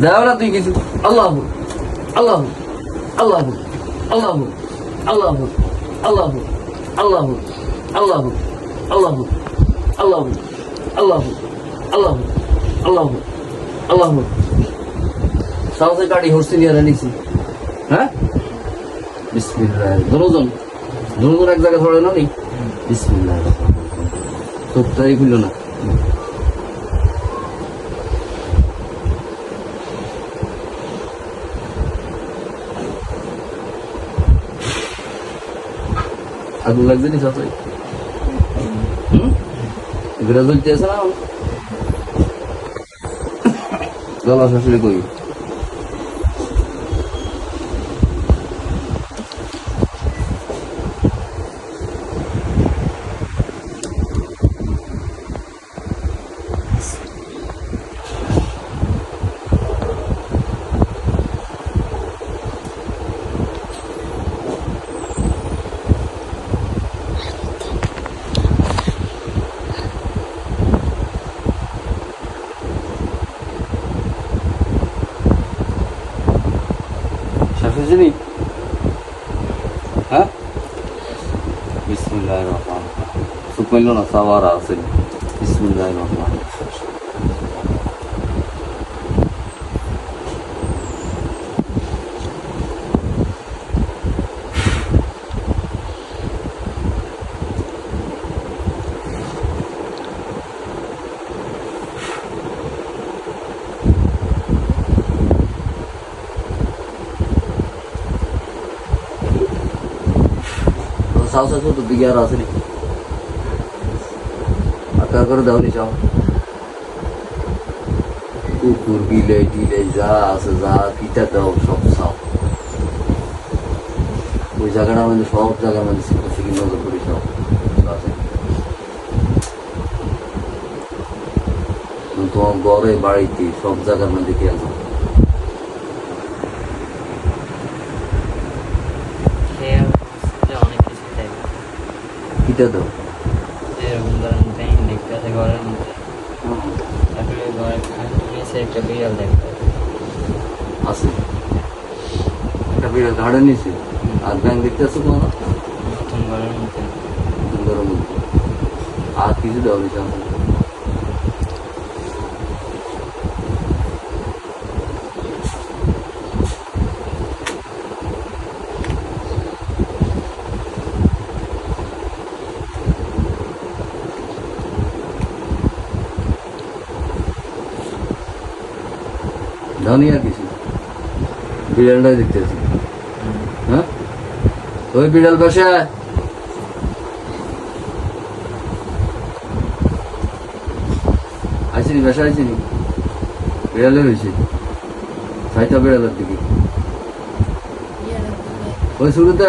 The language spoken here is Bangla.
যাও না তুই কিছু আল্লাহ আল্লাহ আল্লাহ আল্লাহ আল্লাহ আল্লাহ আল্লাহ আল্লাহ আল্লাহ আল্লাহ আল্লাহ আল্লাহ আল্লাহ আল্লাহ সাহসে গাড়ি হরসি নিয়ে নিছি হ্যাঁ বিসমিল্লাহ দুজন এক জায়গায় ধরে না নি বিসমিল্লাহ তোরটাই খুললো না আগুন লাগছে নি সাথে বিরাজ চলতে আছে না গলা শাশুড়ি কই শাশুড়ি হ্যাঁ বিসমিল্লাহির রহমানির রহিম সুকইল না সাওয়ার আছে বিসমিল্লাহির রহমানির রহিম সাউসা তো দিকে আর আসেনি আকার করে দাও নি চাও কুকুর বিলাই টিলাই যা আছে যা পিঠা দাও সব চাও ওই জায়গাটা আমাদের সব জায়গার মধ্যে শিখি নজর করি সব আছে তোমার ঘরে বাড়িতে সব জায়গার মধ্যে খেয়াল করো পিঠা দাও এরকম ধরেন ট্রেন দেখতে আছে ঘরের মধ্যে তারপরে ঘরে নিচে একটা বিড়াল দেখতে আছে একটা বিড়াল ঘাড়ে নিছে আর ব্যাংক দেখতে আসছো তোমার নতুন ঘরের মধ্যে ঘরের মধ্যে আর কিছু দেওয়া নিছে দাওনি আর কিছু বিড়ালটাই দেখতে আছি হ্যাঁ ওই বিড়াল বসে আইসিনি বাসা আইসিনি বিড়ালে হয়েছে সাইটা বিড়ালের দিকে ওই শুরুতে